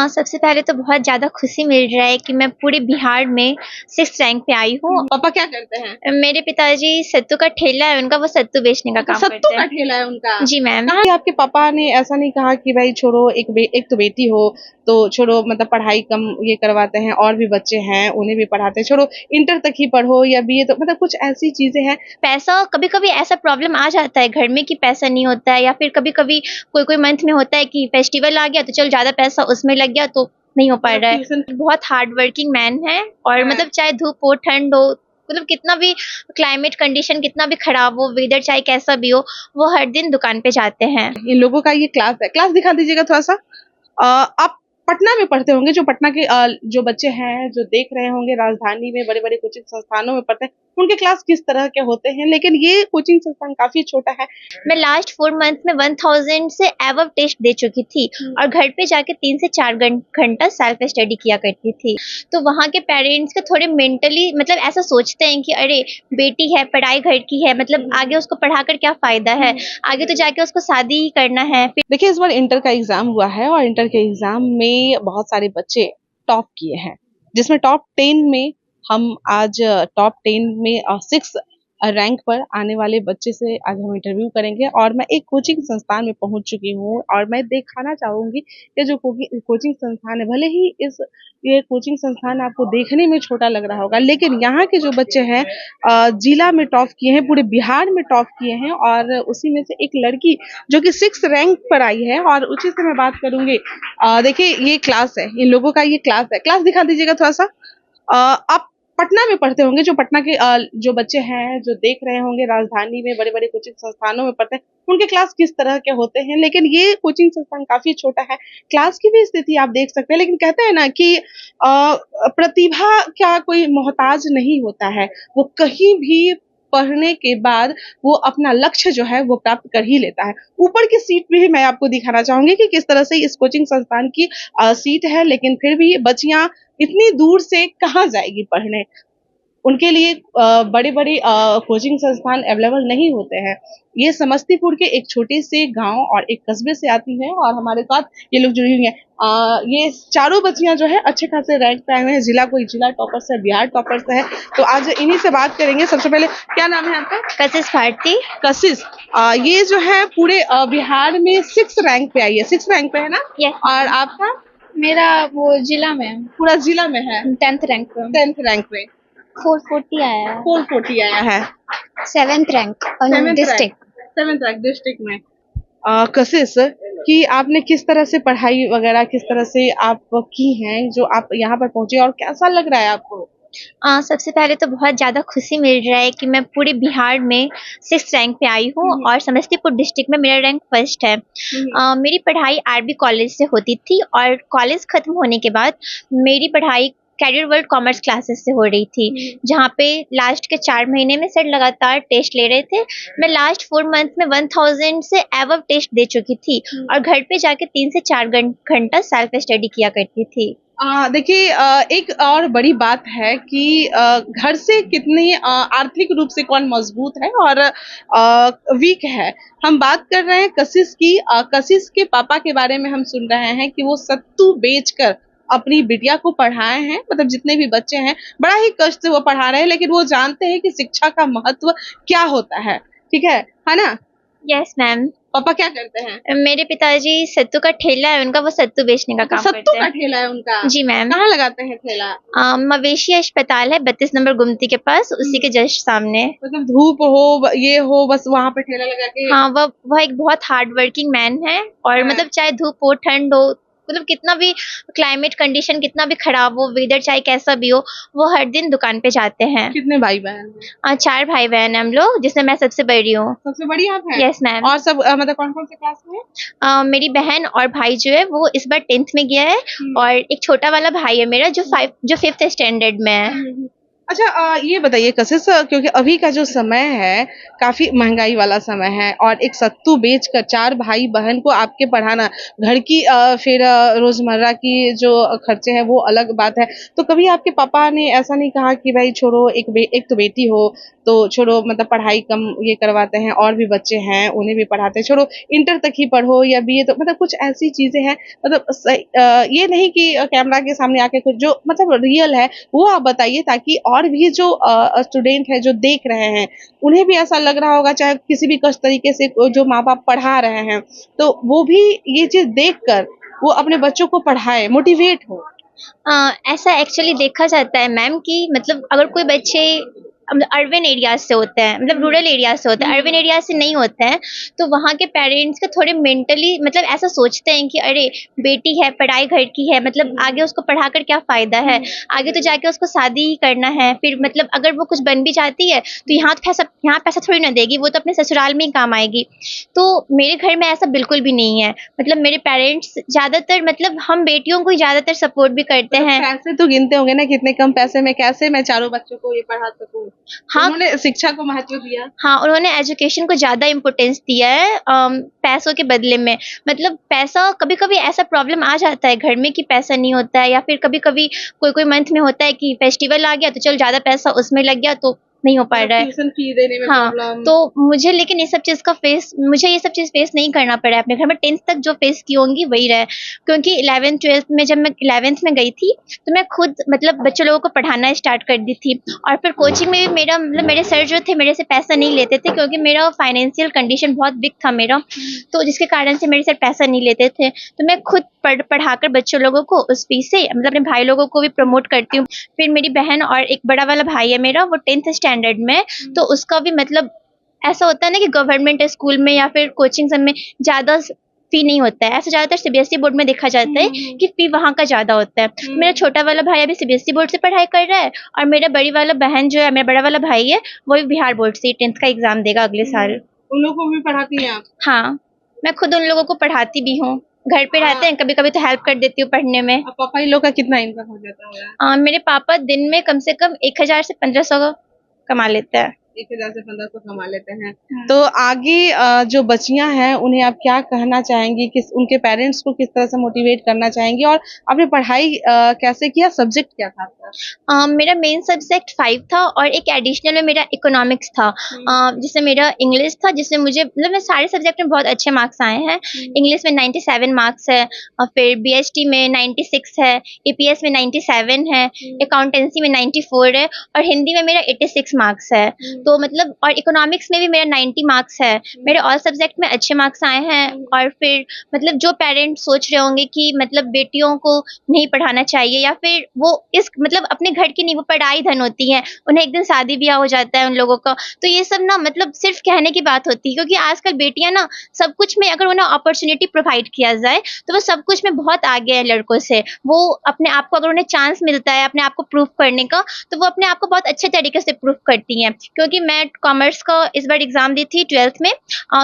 सबसे पहले तो बहुत ज़्यादा खुशी मिल रहा है कि मैं पूरे बिहार में 6th रैंक पे आई हूँ। पापा क्या करते हैं? मेरे पिताजी सत्तू का ठेला है उनका, वो सत्तू बेचने का काम सत्तू करते का हैं। ठेला है उनका? जी मैम। कहाँ आपके पापा ने ऐसा नहीं कहा कि भाई छोड़ो, एक तो बेटी हो तो छोड़ो, मतलब पढ़ाई कम ये करवाते हैं, और भी बच्चे हैं उन्हें भी पढ़ाते हैं, छोड़ो इंटर तक ही पढ़ो या बीए, तो मतलब कुछ ऐसी चीजें हैं? पैसा कभी कभी ऐसा प्रॉब्लम आ जाता है घर में कि पैसा नहीं होता है, या फिर कभी कभी कोई कोई मंथ में होता है कि फेस्टिवल आ गया तो चल ज़्यादा पैसा उसमें लग गया तो नहीं हो पा रहा है। ट्यूशन बहुत हार्ड वर्किंग मैन है और मतलब चाहे धूप हो ठंड हो, मतलब कितना भी क्लाइमेट कंडीशन कितना भी खराब हो, वेदर चाहे कैसा भी हो, वो हर दिन दुकान पे जाते हैं। इन लोगों का ये क्लास है, क्लास दिखा दीजिएगा थोड़ा सा। आप पटना में पढ़ते होंगे, जो पटना के जो बच्चे हैं जो देख रहे होंगे, राजधानी में बड़े बड़े कोचिंग संस्थानों में पढ़ते हैं, उनके क्लास किस तरह के होते हैं, लेकिन ये कोचिंग संस्थान काफी छोटा है। मैं लास्ट 4 मंथ में 1000 से एबव टेस्ट दे चुकी थी और घर पे जाके 3 से 4 घंटा सेल्फ स्टडी किया करती थी। तो वहाँ के पेरेंट्स के थोड़े मेंटली मतलब ऐसा सोचते हैं कि अरे बेटी है, पढ़ाई घर की है, मतलब आगे उसको पढ़ाकर क्या फायदा है, आगे तो जाके उसको शादी ही करना है। देखिए, इस बार इंटर का एग्जाम हुआ है और इंटर के एग्जाम में बहुत सारे बच्चे टॉप किए हैं, जिसमें टॉप 10 में हम आज टॉप 10 में 6 रैंक पर आने वाले बच्चे से आज हम इंटरव्यू करेंगे। और मैं एक कोचिंग संस्थान में पहुंच चुकी हूं और मैं दिखाना चाहूंगी कि जो कोचिंग संस्थान है, भले ही ये कोचिंग संस्थान आपको देखने में छोटा लग रहा होगा, लेकिन यहाँ के जो बच्चे हैं जिला में टॉप किए हैं, पूरे बिहार में टॉप किए हैं। और उसी में से एक लड़की जो कि 6 रैंक पर आई है, और उसी से मैं बात करूंगी। देखिए, ये क्लास है, इन लोगों का ये क्लास है, क्लास दिखा दीजिएगा थोड़ा सा। आप पटना में पढ़ते होंगे, जो पटना के जो बच्चे हैं जो देख रहे होंगे, राजधानी में बड़े बड़े कोचिंग संस्थानों में पढ़ते हैं, उनके क्लास किस तरह के होते हैं, लेकिन ये कोचिंग संस्थान काफी छोटा है, क्लास की भी स्थिति आप देख सकते हैं। लेकिन कहते हैं ना कि प्रतिभा का कोई मोहताज नहीं होता है, वो कहीं भी पढ़ने के बाद वो अपना लक्ष्य जो है वो प्राप्त कर ही लेता है। ऊपर की सीट भी मैं आपको दिखाना चाहूंगी कि किस तरह से इस कोचिंग संस्थान की सीट है, लेकिन फिर भी बच्चियां इतनी दूर से कहाँ जाएगी पढ़ने, उनके लिए बड़े-बड़े कोचिंग संस्थान अवेलेबल नहीं होते हैं। ये समस्तीपुर के एक छोटे से गांव और एक कस्बे से आती हैं और हमारे साथ ये लोग जुड़ी हुई हैं। ये चारों बच्चियां जो है अच्छे खासे रैंक पे आए हुए हैं। कोई जिला टॉपर से, बिहार टॉपर से है, तो आज इन्हीं से बात करेंगे। सबसे पहले क्या नाम है आपका? कशिश भारती। कशिश, ये जो है पूरे बिहार में 6 रैंक पे आई है, 6 रैंक पे है ना? Yes. और आपका? मेरा वो जिला में पूरा जिला में है 10th रैंक पे 10th रैंक पे 440 आया है। 440 आया है। 7th rank district 7th rank district में। कशिश, कि आपने किस तरह से पढ़ाई वगैरह किस तरह से आप की हैं जो आप यहाँ पर पहुंचे, और कैसा लग रहा है आपको? सबसे पहले तो बहुत ज़्यादा खुशी मिल रहा है कि मैं पूरे बिहार में 6th रैंक पे आई हूँ और समस्तीपुर डिस्ट्रिक्ट में मेरा रैंक फर्स्ट है। मेरी पढ़ाई आरबी कॉलेज से होती थी और कॉलेज खत्म होने के बाद मेरी पढ़ाई कैरियर वर्ल्ड कॉमर्स क्लासेस से हो रही थी, जहाँ पे लास्ट के 4 महीने में सर लगातार टेस्ट ले रहे थे। मैं लास्ट 4 मंथ में 1000 से एबव टेस्ट दे चुकी थी और घर पे जाके 3 से 4 घंटा सेल्फ स्टडी किया करती थी। देखिए, एक और बड़ी बात है कि घर से कितनी आर्थिक रूप से कौन मजबूत है और वीक है। हम बात कर रहे हैं कशिश की। कशिश के पापा के बारे में हम सुन रहे हैं कि वो सत्तू बेचकर अपनी बिटिया को पढ़ाए हैं, मतलब जितने भी बच्चे हैं बड़ा ही कष्ट से वो पढ़ा रहे हैं, लेकिन वो जानते हैं कि शिक्षा का महत्व क्या होता है। ठीक है ना? Yes ma'am. पापा क्या करते हैं? मेरे पिताजी सत्तू का ठेला है उनका, वो सत्तू बेचने का काम करते हैं। सत्तू का ठेला है उनका? जी मैम। कहाँ लगाते हैं ठेला? मवेशी अस्पताल है 32 नंबर गुमती के पास, उसी के जस्ट सामने। मतलब धूप हो ये हो, बस वहाँ पे ठेला लगा के? हाँ, वह एक बहुत हार्ड वर्किंग मैन है और मतलब चाहे धूप हो ठंड हो, मतलब कितना भी क्लाइमेट कंडीशन कितना भी खराब हो, वेदर चाहे कैसा भी हो, वो हर दिन दुकान पे जाते हैं। कितने भाई बहन हैं? 4 भाई बहन हैं हम लोग, जिसमें मैं सबसे बड़ी हूँ। सबसे बड़ी आप हैं? Yes ma'am. और सब मतलब कौन कौन से क्लास में है? मेरी बहन और भाई जो है वो इस बार 10th में गया है और एक छोटा वाला भाई है मेरा जो 5th स्टैंडर्ड में है। अच्छा, ये बताइए कशिश, क्योंकि अभी का जो समय है काफी महंगाई वाला समय है और एक सत्तू बेचकर 4 भाई बहन को आपके पढ़ाना, घर की फिर रोजमर्रा की जो खर्चे हैं वो अलग बात है। तो कभी आपके पापा ने ऐसा नहीं कहा कि भाई छोड़ो, एक तो बेटी हो तो छोड़ो, मतलब पढ़ाई कम ये करवाते हैं, और भी बच्चे हैं उन्हें भी पढ़ाते हैं, छोड़ो इंटर तक ही पढ़ो या बीए, तो मतलब कुछ ऐसी चीजें हैं, मतलब ये नहीं कि कैमरा के सामने आके कुछ जो मतलब रियल है वो आप बताइए, ताकि और भी जो स्टूडेंट है जो देख रहे हैं उन्हें भी ऐसा लग रहा होगा, चाहे किसी भी कष्ट तरीके से जो माँ बाप पढ़ा रहे हैं तो वो भी ये चीज देख कर वो अपने बच्चों को पढ़ाए, मोटिवेट हो। ऐसा एक्चुअली देखा जाता है मैम कि मतलब अगर कोई बच्चे अर्बन एरियाज से होते हैं, मतलब रूरल एरियाज से होते हैं, अर्बन एरियाज से नहीं होते हैं, तो वहाँ के पेरेंट्स का थोड़े मेंटली मतलब ऐसा सोचते हैं कि अरे बेटी है, पढ़ाई घर की है, मतलब आगे उसको पढ़ाकर क्या फायदा है, आगे तो जाके उसको शादी ही करना है, फिर मतलब अगर वो कुछ बन भी जाती है तो यहाँ पैसा थोड़ी ना देगी, वो तो अपने ससुराल में ही काम आएगी। तो मेरे घर में ऐसा बिल्कुल भी नहीं है, मतलब मेरे पेरेंट्स ज्यादातर मतलब हम बेटियों को ही ज्यादातर सपोर्ट भी करते मतलब हैं। पैसे तो गिनते होंगे ना, कितने कम पैसे में कैसे मैं चारों बच्चों को ये पढ़ा सकूं। हाँ, उन्होंने शिक्षा को महत्व दिया। हाँ, उन्होंने एजुकेशन को ज़्यादा इम्पोर्टेंस दिया है पैसों के बदले में। मतलब पैसा कभी-कभी ऐसा प्रॉब्लम आ जाता है घर में कि पैसा नहीं होता है, या फिर कभी-कभी कोई-कोई मंथ में होता है कि फेस्टिवल आ गया तो चल ज़्यादा पैसा उसमें लग गया तो नहीं हो पा मतलब रहा है। ट्यूशन फी देने में हाँ, प्रॉब्लम। तो मुझे ये सब चीज़ फेस नहीं करना पड़ा है अपने घर में। 10th तक जो फेस की होंगी वही रहा है। क्योंकि 11th-12th में जब मैं 11th में गई थी, तो मैं खुद मतलब बच्चे लोगों को पढ़ाना स्टार्ट कर दी थी, और फिर कोचिंग में भी मेरा मतलब मेरे सर जो थे मेरे से पैसा नहीं लेते थे, क्योंकि मेरा फाइनेंशियल कंडीशन बहुत वीक था मेरा, तो जिसके कारण से मेरे से पैसा नहीं लेते थे। तो मैं खुद पढ़ाकर बच्चों लोगों को उस फीस से मतलब अपने भाई लोगों को भी प्रमोट करती हूँ। फिर मेरी बहन और एक बड़ा वाला भाई है मेरा, वो 10th स्टैंडर्ड में है, तो उसका भी मतलब ऐसा होता है ना कि गवर्नमेंट स्कूल में या फिर कोचिंग सब में ज़्यादा फी नहीं होता है, ऐसा ज़्यादातर सीबीएसई बोर्ड में देखा जाता है कि फी वहाँ का ज़्यादा होता है। मेरा छोटा वाला भाई अभी सीबीएसई बोर्ड से पढ़ाई कर रहा है, और मेरा बड़ी वाला बहन जो है, मेरा बड़ा वाला भाई है, वो भी बिहार बोर्ड से 10th का एग्जाम देगा अगले साल। उन लोगों को भी पढ़ाती हैं आप? हाँ, मैं खुद उन लोगों को पढ़ाती भी हूँ। घर पे रहते हैं, कभी-कभी तो हेल्प कर देती हूँ पढ़ने में। अब पापा इन लोग का कितना इनकम हो जाता होगा? मेरे पापा दिन में कम से कम 1000 से 1500 कमा लेते हैं। 1000 से 1500 कमा लेते हैं। तो आगे जो बच्चियां हैं उन्हें आप क्या कहना चाहेंगी, किस उनके पेरेंट्स को किस तरह से मोटिवेट करना चाहेंगी, और आपने पढ़ाई कैसे किया, सब्जेक्ट क्या था आपका? मेरा मेन सब्जेक्ट 5 था, और एक एडिशनल में मेरा इकोनॉमिक्स था, जिसमें मेरा इंग्लिश था, जिसमें मुझे मतलब मैं सारे सब्जेक्ट में बहुत अच्छे मार्क्स आए हैं। इंग्लिश में 97 मार्क्स है, और फिर बीएसटी में 96 है, ईपीएस में 97 है, अकाउंटेंसी में 94 है, और हिंदी में मेरा 86 मार्क्स है। तो मतलब और इकोनॉमिक्स में भी मेरा 90 मार्क्स है। मेरे ऑल सब्जेक्ट में अच्छे मार्क्स आए हैं। और फिर मतलब जो पेरेंट्स सोच रहे होंगे कि मतलब बेटियों को नहीं पढ़ाना चाहिए, या फिर वो इस मतलब अपने घर की नहीं, वो पढ़ाई धन होती है, उन्हें एक दिन शादी ब्याह हो जाता है उन लोगों का, तो ये सब ना मतलब सिर्फ कहने की बात होती है, क्योंकि आजकल बेटियां ना सब कुछ में अगर उन्हें अपॉर्चुनिटी प्रोवाइड किया जाए तो वो सब कुछ में बहुत आगे है लड़कों से। वो अपने आप को अगर उन्हें चांस मिलता है अपने आप को प्रूव करने का, तो वो अपने आप को बहुत अच्छे तरीके से प्रूव करती हैं। क्योंकि मैं कॉमर्स का इस बार एग्जाम दी थी 12th में,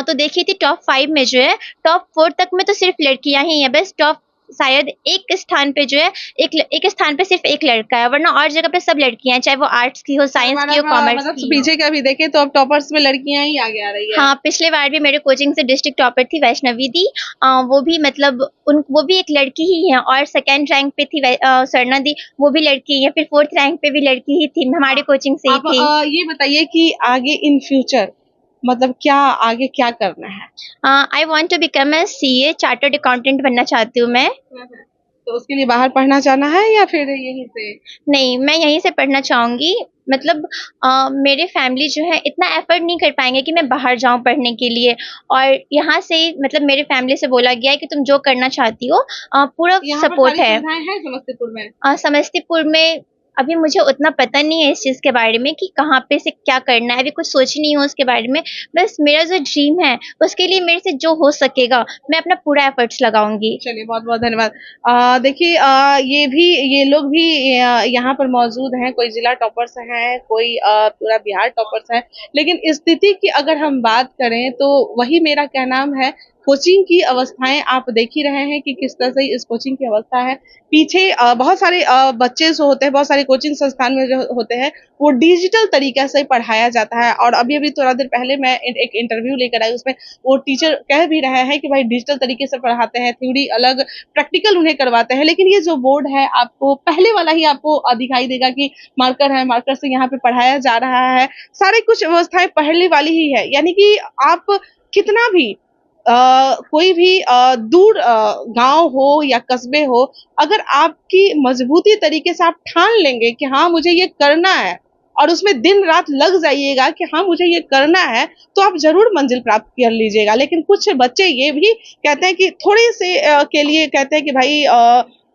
तो देखी थी टॉप 5 में जो है, टॉप 4 तक में तो सिर्फ लड़कियां ही हैं, बस टॉप शायद एक स्थान पे जो है एक स्थान पे सिर्फ एक लड़का है, वरना और जगह पे सब लड़कियां हैं, चाहे वो आर्ट्स की हो, साइंस की हो, कॉमर्स मतलब की हो। पीछे का भी देखे तो अब टॉपर्स में लड़कियां ही आगे आ रही है। हाँ, पिछले बार भी मेरे कोचिंग से डिस्ट्रिक्ट टॉपर थी वैष्णवी दी, वो भी मतलब वो भी एक लड़की ही है, और सेकंड रैंक पे थी स्वर्णा दी, वो भी लड़की ही है, फिर 4th रैंक पे भी लड़की ही थी, हमारे कोचिंग से ही आप थी। ये बताइए कि आगे इन फ्यूचर मतलब क्या आगे क्या करना है? I want to become a CA, chartered accountant बनना चाहती हूँ मैं। तो उसके लिए बाहर पढ़ना चाहना है या फिर यहीं से? नहीं, मैं यहीं से पढ़ना चाहूँगी। मतलब मेरे फैमिली जो है इतना एफर्ट नहीं कर पाएँगे कि मैं बाहर जाऊँ पढ़ने के लिए, और यहाँ से मतलब मेरे फैमिली से बोला गया है कि तुम जो करना चाहती हो पूरा यहाँ पर सपोर्ट सारी है। सुविधाएं हैं समस्तीपुर में? समस्तीपुर में अभी मुझे उतना पता नहीं है इस चीज़ के बारे में कि कहाँ पे से क्या करना है, अभी कुछ सोची नहीं हूँ उसके बारे में। बस मेरा जो ड्रीम है उसके लिए मेरे से जो हो सकेगा मैं अपना पूरा एफर्ट्स लगाऊँगी। चलिए, बहुत-बहुत धन्यवाद। देखिए, ये लोग भी यहाँ पर मौजूद हैं, कोई जिला टॉपर्स हैं, कोई पूरा बिहार टॉपर्स है। लेकिन स्थिति की अगर हम बात करें तो वही मेरा क्या नाम है, कोचिंग की अवस्थाएं आप देख ही रहे हैं कि किस तरह से इस कोचिंग की अवस्था है। पीछे बहुत सारे बच्चे जो होते हैं, बहुत सारे कोचिंग संस्थान में जो होते हैं, वो डिजिटल तरीके से पढ़ाया जाता है। और अभी थोड़ा देर पहले मैं एक इंटरव्यू लेकर आई, उसमें वो टीचर कह भी रहे हैं कि भाई डिजिटल तरीके से पढ़ाते हैं, थ्योरी अलग, प्रैक्टिकल उन्हें करवाते हैं। लेकिन ये जो बोर्ड है, आपको पहले वाला ही आपको दिखाई देगा कि मार्कर है, मार्कर से यहाँ पे पढ़ाया जा रहा है। सारी कुछ व्यवस्थाएं पहले वाली ही है, यानी कि आप कितना भी कोई भी दूर गांव हो या कस्बे हो, अगर आपकी मजबूती तरीके से आप ठान लेंगे कि हाँ मुझे ये करना है, और उसमें दिन रात लग जाइएगा कि हाँ मुझे ये करना है, तो आप जरूर मंजिल प्राप्त कर लीजिएगा। लेकिन कुछ बच्चे ये भी कहते हैं कि थोड़े से के लिए कहते हैं कि भाई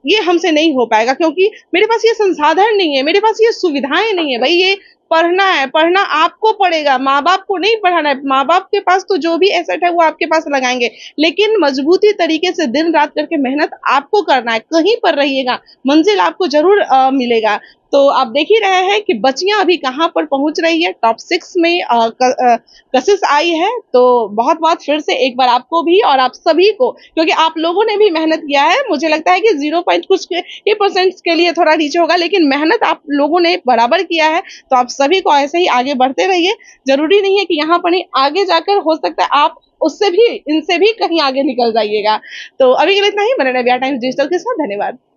ये हमसे नहीं हो पाएगा, क्योंकि मेरे पास ये संसाधन नहीं है, मेरे पास ये सुविधाएं नहीं है। भाई ये पढ़ना है, पढ़ना आपको पड़ेगा, माँ बाप को नहीं पढ़ाना है। माँ बाप के पास तो जो भी एसेट है वो आपके पास लगाएंगे, लेकिन मजबूती तरीके से दिन रात करके मेहनत आपको करना है। कहीं पर रहिएगा, मंजिल आपको जरूर मिलेगा। तो आप देख ही रहे हैं कि बच्चियां अभी कहाँ पर पहुंच रही है, टॉप 6 में कशिश आई है। तो बहुत बहुत फिर से एक बार आपको भी और आप सभी को, क्योंकि आप लोगों ने भी मेहनत किया है, मुझे लगता है कि 0 पॉइंट कुछ ये परसेंट के लिए थोड़ा नीचे होगा, लेकिन मेहनत आप लोगों ने बराबर किया है। तो आप सभी को ऐसे ही आगे बढ़ते रहिए। जरूरी नहीं है कि यहाँ पर नहीं, आगे जाकर हो सकता है आप उससे भी, इनसे भी कहीं आगे निकल जाइएगा। तो अभी के लिए इतना ही। बने रहिए बिहार टाइम्स डिजिटल के साथ। धन्यवाद।